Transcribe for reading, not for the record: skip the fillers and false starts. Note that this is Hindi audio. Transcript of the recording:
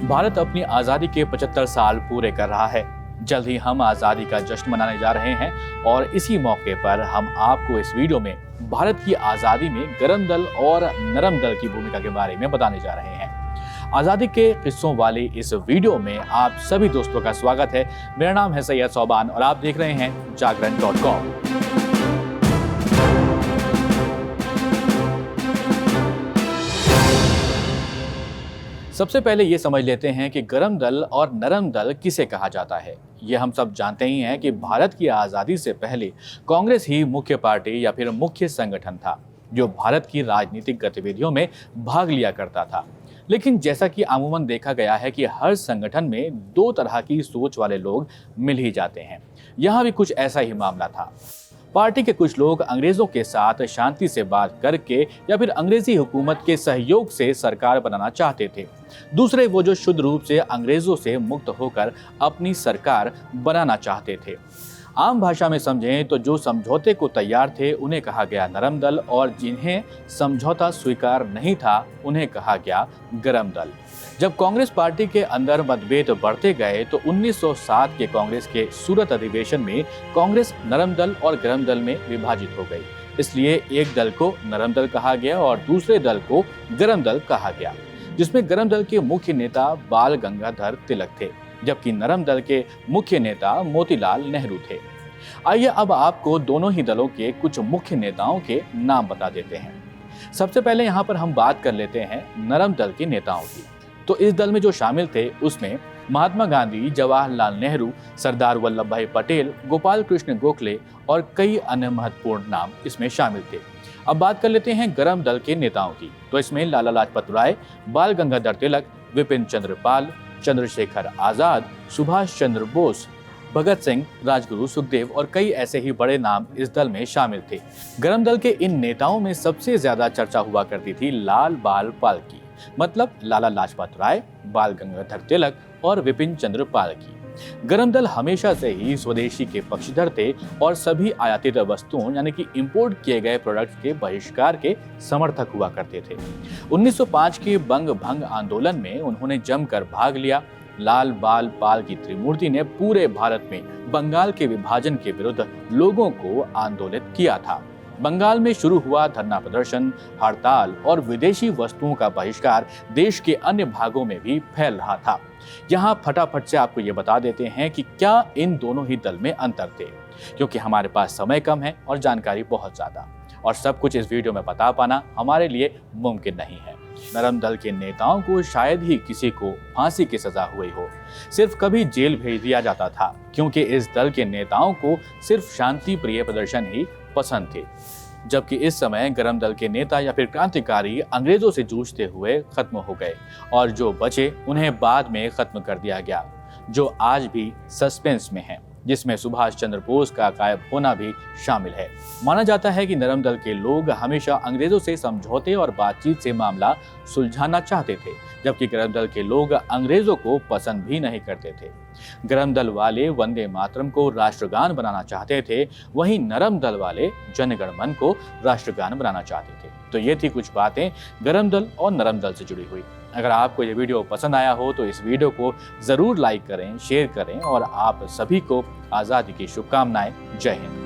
भारत अपनी आज़ादी के 75 साल पूरे कर रहा है। जल्द ही हम आज़ादी का जश्न मनाने जा रहे हैं और इसी मौके पर हम आपको इस वीडियो में भारत की आज़ादी में गरम दल और नरम दल की भूमिका के बारे में बताने जा रहे हैं। आज़ादी के किस्सों वाली इस वीडियो में आप सभी दोस्तों का स्वागत है। मेरा नाम है सैयद सोबान और आप देख रहे हैं जागरण.com। सबसे पहले ये समझ लेते हैं कि गरम दल और नरम दल किसे कहा जाता है। ये हम सब जानते ही हैं कि भारत की आज़ादी से पहले कांग्रेस ही मुख्य पार्टी या फिर मुख्य संगठन था जो भारत की राजनीतिक गतिविधियों में भाग लिया करता था। लेकिन जैसा कि अमूमन देखा गया है कि हर संगठन में दो तरह की सोच वाले लोग मिल ही जाते हैं। यहाँ भी कुछ ऐसा ही मामला था। पार्टी के कुछ लोग अंग्रेजों के साथ शांति से बात करके या फिर अंग्रेजी हुकूमत के सहयोग से सरकार बनाना चाहते थे। दूसरे वो जो शुद्ध रूप से अंग्रेजों से मुक्त होकर अपनी सरकार बनाना चाहते थे। आम भाषा में समझें तो जो समझौते को तैयार थे उन्हें कहा गया नरम दल और जिन्हें समझौता स्वीकार नहीं था उन्हें कहा गया गरम दल। जब कांग्रेस पार्टी के अंदर मतभेद बढ़ते गए तो 1907 के कांग्रेस के सूरत अधिवेशन में कांग्रेस नरम दल और गरम दल में विभाजित हो गई। इसलिए एक दल को नरम दल कहा गया और दूसरे दल को गरम दल कहा गया, जिसमें गरम दल के मुख्य नेता बाल गंगाधर तिलक थे जबकि नरम दल के मुख्य नेता मोतीलाल नेहरू थे। आइए अब आपको दोनों ही दलों के कुछ मुख्य नेताओं के नाम बता देते हैं। सबसे पहले यहाँ पर हम बात कर लेते हैं नरम दल के नेताओं की। तो इस दल में जो शामिल थे उसमें महात्मा गांधी, जवाहरलाल नेहरू, सरदार वल्लभ भाई पटेल, गोपाल कृष्ण गोखले और कई अन्य महत्वपूर्ण नाम इसमें शामिल थे। अब बात कर लेते हैं गरम दल के नेताओं की। तो इसमें लाला लाजपत राय, बाल गंगाधर तिलक, विपिन चंद्र पाल, चंद्रशेखर आजाद, सुभाष चंद्र बोस, भगत सिंह, राजगुरु, सुखदेव और कई ऐसे ही बड़े नाम इस दल में शामिल थे। गरम दल के इन नेताओं में सबसे ज्यादा चर्चा हुआ करती थी लाल बाल पाल की, मतलब लाला लाजपत राय, बाल गंगाधर तिलक और विपिन चंद्र पाल की। गरम दल हमेशा से ही स्वदेशी के पक्षधर थे और सभी आयातित वस्तुओं यानी कि इंपोर्ट किए गए प्रोडक्ट्स के बहिष्कार के समर्थक हुआ करते थे। 1905 के बंग भंग आंदोलन में उन्होंने जमकर भाग लिया। लाल बाल पाल की त्रिमूर्ति ने पूरे भारत में बंगाल के विभाजन के विरुद्ध लोगों को आंदोलित किया था। बंगाल में शुरू हुआ धरना प्रदर्शन, हड़ताल और विदेशी वस्तुओं का बहिष्कार देश के अन्य भागों में भी फैल रहा था। यहाँ फटाफट से आपको ये बता देते हैं कि क्या इन दोनों ही दल में अंतर थे, क्योंकि हमारे पास समय कम है और जानकारी बहुत ज्यादा और सब कुछ इस वीडियो में बता पाना हमारे लिए मुमकिन नहीं है। नरम दल के नेताओं को शायद ही किसी को फांसी की सजा हुई हो, सिर्फ कभी जेल भेज दिया जाता था, क्योंकि इस दल के नेताओं को सिर्फ शांति प्रिय प्रदर्शन ही पसंद थे। जबकि इस समय गरम दल के नेता या फिर क्रांतिकारी अंग्रेजों से जूझते हुए खत्म हो गए और जो बचे उन्हें बाद में खत्म कर दिया गया, जो आज भी सस्पेंस में है, जिसमें सुभाष चंद्र बोस का गायब होना भी शामिल है। माना जाता है कि नरम दल के लोग हमेशा अंग्रेजों से समझौते और बातचीत से मामला सुलझाना चाहते थे, जबकि गरम दल के लोग अंग्रेजों को पसंद भी नहीं करते थे। गरम दल वाले वंदे मातरम को राष्ट्रगान बनाना चाहते थे, वहीं नरम दल वाले जन गण मन को राष्ट्रगान बनाना चाहते थे। तो ये थी कुछ बातें गरम दल और नरम दल से जुड़ी हुई। अगर आपको ये वीडियो पसंद आया हो तो इस वीडियो को जरूर लाइक करें, शेयर करें और आप सभी को आज़ादी की शुभकामनाएं। जय हिंद।